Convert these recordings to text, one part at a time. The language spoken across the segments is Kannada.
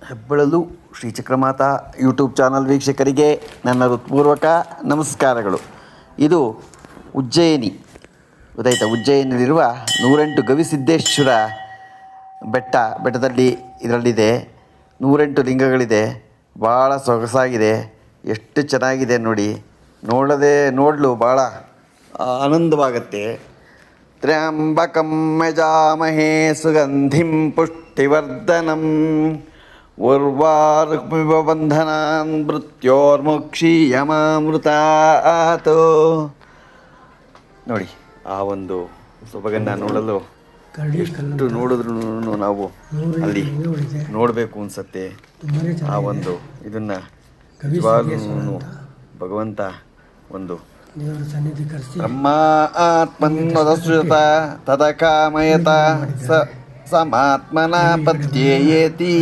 ಹೆಬ್ಬಳಲು ಶ್ರೀ ಚಕ್ರಮಾತಾ ಯೂಟ್ಯೂಬ್ ಚಾನಲ್ ವೀಕ್ಷಕರಿಗೆ ನನ್ನ ಹೃತ್ಪೂರ್ವಕ ನಮಸ್ಕಾರಗಳು. ಇದು ಉಜ್ಜಯಿನಿ ಗೊತ್ತಾಯ್ತಾ? ಉಜ್ಜಯಿನಿಯಲ್ಲಿರುವ 108 ಗವಿಸಿದ್ದೇಶ್ವರ ಬೆಟ್ಟದಲ್ಲಿ ಇದರಲ್ಲಿದೆ 108 ಲಿಂಗಗಳಿದೆ. ಭಾಳ ಸೊಗಸಾಗಿದೆ, ಎಷ್ಟು ಚೆನ್ನಾಗಿದೆ ನೋಡಿ. ನೋಡಲು ಭಾಳ ಆನಂದವಾಗುತ್ತೆ. ತ್ರ್ಯಂಬಕಂ ಯಜಾಮಹೇ ಸುಗಂಧಿಂ ಪುಷ್ಟಿವರ್ಧನಂ ಉರ್ವಾರುಕ್ಮಿವ ಬಂಧನಾನ್ ಮೃತ್ಯೋರ್ಮುಕ್ಷೀಯಮಾಮೃತಾತ್. ನೋಡಿ ಆ ಒಂದು ಸೊಬಗನ್ನು ನೋಡಲು ಎಷ್ಟು ನೋಡಿದ್ರೂ ನಾವು ಅಲ್ಲಿ ನೋಡಬೇಕು ಅನಿಸುತ್ತೆ. ಆ ಒಂದು ಇದನ್ನು ನಿಜವಾಗ್ಲೂ ಭಗವಂತ ಒಂದು ಬ್ರಹ್ಮ ಆತ್ಮನ್ವದಸೃತ ತದ ಕಾಮಯತ ಸಮಾತ್ಮನ ಪದ್ಯೇಯೇತಿ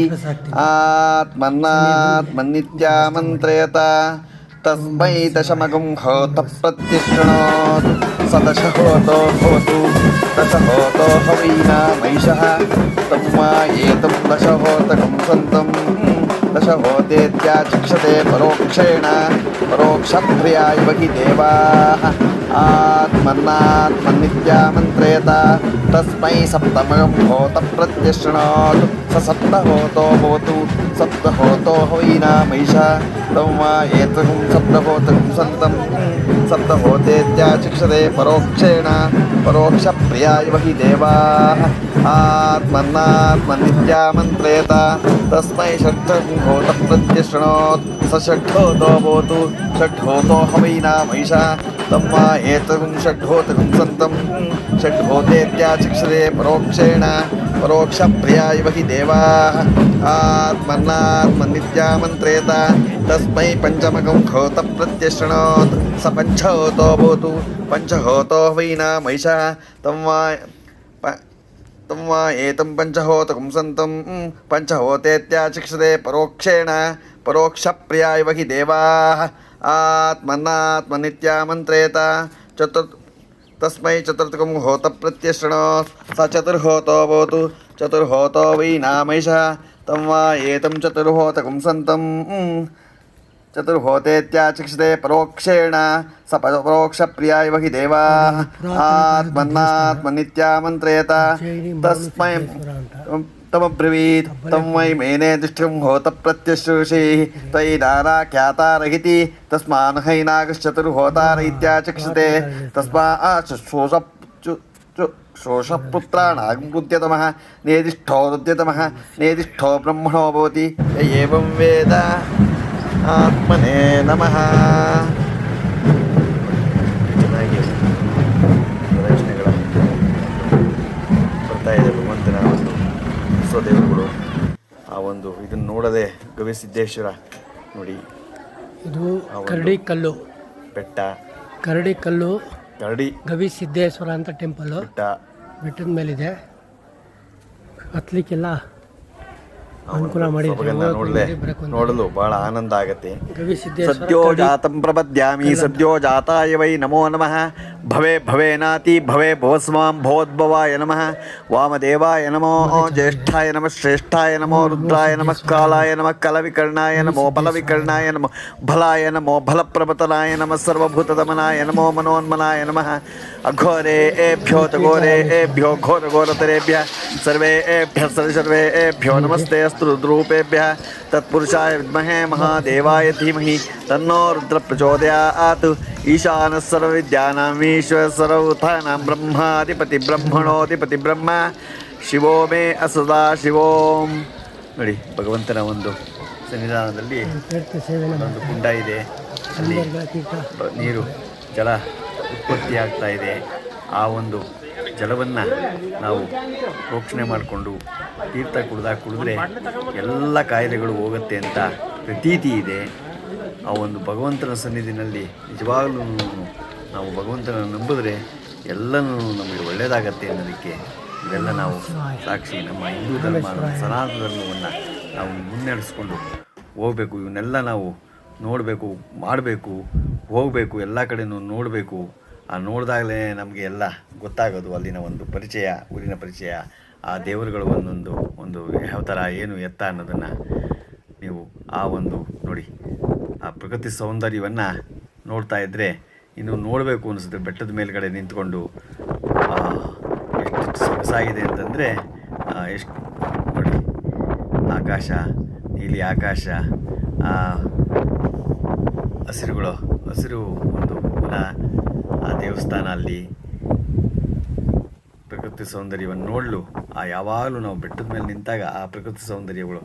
ಆತ್ಮನ್ನಾತ್ಮನ್ನಿತ್ಯಾಮಂತ್ರಯತ ತಸ್ಮೈ ದಶಮಗಂ ಹೋತ ಪ್ರತ್ಯಶೃಣೋತ್ ಸದಶ ಹೋತೋ ಭವತು ದಶ ಹೋತೋ ಹವೈನಾ ಮೈಷಃ ತಮ್ಮ ಏತಂ ದಶ ಹೋತಕಂ ಸಂತಂ ದಶ ಹೋತೇತ್ಯಾಚಕ್ಷತೆ ಪರೋಕ್ಷೇಣ ಪರೋಕ್ಷಪ್ರಿಯ ಇವ ಹಿ ದೇವಾಃ ಆತ್ಮನ್ನಾತ್ಮನ್ನಿತ್ಯಾಮಂತ್ರಯತ ತಸ್ಮೈ ಸಪ್ತಮಗಂ ಹೋತ ಪ್ರತ್ಯಶೃಣೋತ್ ಸ ಸಪ್ತಹೋತೋ ಭವತು ಸಪ್ತಹೋತೋ ಹವೈನಾ ಮೈಷಃ ತಮ್ಮ ಏತಂ ಸಪ್ತಹೋತಕಂ ಸಂತಂ ಸಪ್ತಹೋತೇತ್ಯಾಚಕ್ಷತೆ ಪರೋಕ್ಷೇಣ ಪರೋಕ್ಷಪ್ರಿಯ ಇವ ಹಿ ದೇವಾಃ ಆತ್ಮನ್ನಾತ್ಮನ್ನಿತ್ಯಾಮಂತ್ರಯತ ತಸ್ಮೈ ಷಡ್ಢಂ ಹೋತ ಪ್ರತ್ಯಶೃಣೋತ್ ಸ ಷಡ್ಢೋತೋ ಭವತು ಷಡ್ಢೋತೋ ಹವೈನಾ ಮೈಷಃ ತಮ್ಮ ಏತಂ ಷಡ್ಢೋತಕಂ ಸಂತಂ ಷಡ್ಢೋತೇತ್ಯಾಚಕ್ಷತೆ ಪರೋಕ್ಷೇಣ ಪರೋಕ್ಷಪ್ರಿಯ ಇವ ಹಿ ದೇವಾಃ ಆತ್ಮನ್ನಾತ್ಮನ್ನಿತ್ಯಾಮಂತ್ರಯತ ತಸ್ಮೈ ಪಂಚಮಗಂ ಹೋತ ಪ್ರತ್ಯಶೃಣೋತ್ ಸ ಪಂಚಹೋತೋ ಭವತು ಪಂಚಹೋತೋ ಹವೈನಾ ಮೈಷಃ ತಮ್ಮ ಏತಂ ಪಂಚಹೋತಕಂ ಸಂತಂ ಪಂಚಹೋತೇತ್ಯಾಚಕ್ಷತೆ ಪರೋಕ್ಷೇಣ ಪರೋಕ್ಷಪ್ರಿಯ ಇವ ಹಿ ದೇವಾಃ ಆತ್ಮನ್ನಾತ್ಮನ್ನಿತ್ಯಾಮಂತ್ರಯತ ತಸ್ಮೈ ಚತುರ್ಥಕಂ ಹೋತ ಪ್ರತ್ಯಶೃಣೋತ್ ಸ ಚತುರ್ಹೋತೋ ಭವತು ಚತುರ್ಹೋತೋ ವೈನಾ ಮೈಷಃ ತಮ್ಮ ಏತಂ ಚತುರ್ಹೋತಕಂ ಸಂತಂ ಚತುರ್ಹೋತೇತ್ಯಾಚಕ್ಷತೆ ಪರೋಕ್ಷೇಣ ಸ ಪರೋಕ್ಷಪ್ರಿಯ ಇವ ಹಿ ದೇವಾಃ ಆತ್ಮನ್ನಾತ್ಮನ್ನಿತ್ಯಾಮಂತ್ರಯತ ತಸ್ಮೈ ತಮಬ್ರವೀತ್ ತಮ್ಮೈ ಮೇನೆ ದಿಷ್ಟಂ ಹೋತ ಪ್ರತ್ಯಶೃಷಿ ತೈ ನಾರಾಖ್ಯಾತಾರಹಿತಿ ತಸ್ಮಾನ್ ಹೈನಾಗಶ್ಚತುರ್ಹೋತಾರ ಇತ್ಯಾಚಕ್ಷತೆ ತಸ್ಮಾತ್ ಶೋಷಪುತ್ರಾಣಾಗುದ್ಯತಮಃ ನೇದಿಷ್ಠೋರುದ್ಯತಮಃ ನೇದಿಷ್ಠೋ ಬ್ರಹ್ಮಣೋ ಭವತಿ ಏವಂ ವೇದ ಆತ್ಮನೇ ನಮಃ. ಚೆನ್ನಾಗಿ ಪ್ರದರ್ಶನಗಳ ಬರ್ತಾ ಇದೆ ಭಗವಂತನ ಒಂದು ದೇವರುಗಳು. ಆ ಒಂದು ಇದನ್ನು ನೋಡದೆ ಗವಿಸಿದ್ದೇಶ್ವರ ನೋಡಿ, ಇದು ಕರಡಿಕಲ್ಲು ಬೆಟ್ಟ, ಕರಡಿಕಲ್ಲು ಗವಿಸಿದ್ದೇಶ್ವರ ಅಂತ ಟೆಂಪಲ್ಲು ಬೆಟ್ಟದ ಮೇಲಿದೆ. ಹತ್ಲಿಕ್ಕೆಲ್ಲ ಅನುಕೂಲ ನೋಡಲು ಬಹಳ ಆನಂದ ಆಗತ್ತೆ. ಸದ್ಯೋ ಜಾತಂ ಪ್ರಪದ್ಯಾಮಿ ಸದ್ಯೋ ಜಾತಾಯ ವೈ ನಮೋ ನಮಃ. ಭವೆ ಭವೇನಾತಿ ಭವೆ ಭವಸ್ವಾಂ ಭವೋದ್ಭವಾಯ ನಮಃ. ವಾಮದೇವಾಯ ನಮೋ ಜ್ಯೇಷ್ಠಾಯ ನಮಃ ಶ್ರೇಷ್ಠಾಯ ನಮೋ ರುದ್ರಾಯ ನಮಃ ಕಾಲಾಯ ನಮಃ ಕಲವಿಕರ್ಣಾಯ ನಮೋ ಬಲವಿಕರ್ಣಾಯ ನಮೋ ಭಲಾಯ ನಮೋ ಫಲಪ್ರಭತನಾಯ ನಮಃ ಸರ್ವಭೂತದಮನಾಯ ನಮೋ ಮನೋನ್ಮನಾಯ ನಮಃ. ಅಘೋರೇಭ್ಯೋ ತಘೋರೇಭ್ಯೋ ಘೋರಘೋರತರೇಭ್ಯ ಸರ್ವೇಭ್ಯಃ ಸರ್ವೇಭ್ಯೋ ನಮಸ್ತೆ ಅಸ್ತು ರುದ್ರೂಪೇಭ್ಯಃ. ತತ್ಪುರುಷಾಯ ವಿದ್ಮಹೇ ಮಹಾದೇವಾಯ ಧೀಮಹಿ ತನ್ನೋ ರುದ್ರ ಪ್ರಚೋದಯಾತ್. ಈಶಾನಃ ಸರ್ವವಿದ್ಯಾನಾಂ ಈಶ್ವರಃ ಸರ್ವಭೂತಾನಾಂ ಬ್ರಹ್ಮಾಧಿಪತಿ ಬ್ರಹ್ಮಣೋಧಿಪತಿ ಬ್ರಹ್ಮ ಶಿವೋ ಮೇ ಅಸದಾ ಶಿವೋಂ. ನೋಡಿ ಭಗವಂತನ ಒಂದು ಸನ್ನಿಧಾನದಲ್ಲಿ ಒಂದು ಕುಂಡ ಇದೆ, ಅಲ್ಲಿ ನೀರು ಜಲ ಉತ್ಪತ್ತಿ ಆಗ್ತಾ ಇದೆ. ಆ ಒಂದು ಜಲವನ್ನು ನಾವು ಪ್ರೋಕ್ಷಣೆ ಮಾಡಿಕೊಂಡು ತೀರ್ಥ ಕುಡಿದ್ರೆ ಎಲ್ಲ ಕಾಯಿಲೆಗಳು ಹೋಗುತ್ತೆ ಅಂತ ಪ್ರತೀತಿ ಇದೆ. ಆ ಒಂದು ಭಗವಂತನ ಸನ್ನಿಧಿನಲ್ಲಿ ನಿಜವಾಗಲೂ ನಾವು ಭಗವಂತನ ನಂಬಿದ್ರೆ ಎಲ್ಲನೂ ನಮಗೆ ಒಳ್ಳೆಯದಾಗತ್ತೆ ಅನ್ನೋದಕ್ಕೆ ಇದೆಲ್ಲ ನಾವು ಸಾಕ್ಷಿ. ನಮ್ಮ ಹಿಂದೂ ಧರ್ಮ, ಸನಾತನ ಧರ್ಮವನ್ನು ನಾವು ಮುನ್ನಡೆಸ್ಕೊಂಡು ಹೋಗಬೇಕು. ಇವನ್ನೆಲ್ಲ ನಾವು ನೋಡಬೇಕು, ಮಾಡಬೇಕು, ಹೋಗಬೇಕು, ಎಲ್ಲ ಕಡೆಯೂ ನೋಡಬೇಕು. ಆ ನೋಡಿದಾಗಲೇ ನಮಗೆ ಎಲ್ಲ ಗೊತ್ತಾಗೋದು, ಅಲ್ಲಿನ ಒಂದು ಪರಿಚಯ, ಊರಿನ ಪರಿಚಯ, ಆ ದೇವರುಗಳು ಒಂದು ಯಾವ ಥರ ಏನು ಎತ್ತ ಅನ್ನೋದನ್ನು ನೀವು ಆ ಒಂದು ನೋಡಿ ಆ ಪ್ರಕೃತಿ ಸೌಂದರ್ಯವನ್ನು ನೋಡ್ತಾ ಇದ್ದರೆ ಇನ್ನು ನೋಡಬೇಕು ಅನಿಸುತ್ತೆ. ಬೆಟ್ಟದ ಮೇಲ್ಗಡೆ ನಿಂತ್ಕೊಂಡು ಎಷ್ಟು ಸೊಗಸಾಗಿದೆ ಅಂತಂದರೆ ಎಷ್ಟು ನೋಡಿ, ಆಕಾಶ, ನೀಲಿ ಆಕಾಶ, ಹಸಿರು ಒಂದು ಹೊಲ, ಆ ದೇವಸ್ಥಾನ, ಅಲ್ಲಿ ಪ್ರಕೃತಿ ಸೌಂದರ್ಯವನ್ನು ನೋಡಲು ಯಾವಾಗಲೂ ನಾವು ಬೆಟ್ಟದ ಮೇಲೆ ನಿಂತಾಗ ಆ ಪ್ರಕೃತಿ ಸೌಂದರ್ಯಗಳು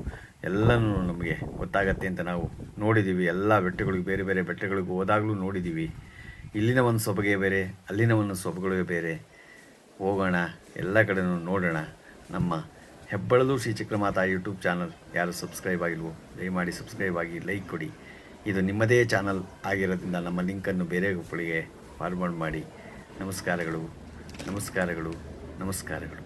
ಎಲ್ಲನೂ ನಮಗೆ ಗೊತ್ತಾಗತ್ತೆ ಅಂತ ನಾವು ನೋಡಿದ್ದೀವಿ. ಎಲ್ಲ ಬೆಟ್ಟಗಳಿಗೂ, ಬೇರೆ ಬೇರೆ ಬೆಟ್ಟಗಳಿಗೂ ಹೋದಾಗಲೂ ನೋಡಿದ್ದೀವಿ. ಇಲ್ಲಿನ ಒಂದು ಸೊಬಗೆ ಬೇರೆ, ಅಲ್ಲಿನ ಒಂದು ಸೊಬಗೆ ಬೇರೆ. ಹೋಗೋಣ, ಎಲ್ಲ ಕಡೆನೂ ನೋಡೋಣ. ನಮ್ಮ ಹೆಬ್ಬಳಲು ಶ್ರೀ ಚಕ್ರಮಾತಾ ಯೂಟ್ಯೂಬ್ ಚಾನಲ್ ಯಾರು ಸಬ್ಸ್ಕ್ರೈಬ್ ಆಗಿಲ್ವೋ ದಯಮಾಡಿ ಸಬ್ಸ್ಕ್ರೈಬ್ ಆಗಿ, ಲೈಕ್ ಕೊಡಿ. ಇದು ನಿಮ್ಮದೇ ಚಾನಲ್ ಆಗಿರೋದ್ರಿಂದ ನಮ್ಮ ಲಿಂಕನ್ನು ಬೇರೆ ಒಬ್ಬರಿಗೆ ಫಾರ್ವರ್ಡ್ ಮಾಡಿ. ನಮಸ್ಕಾರಗಳು, ನಮಸ್ಕಾರಗಳು, ನಮಸ್ಕಾರಗಳು.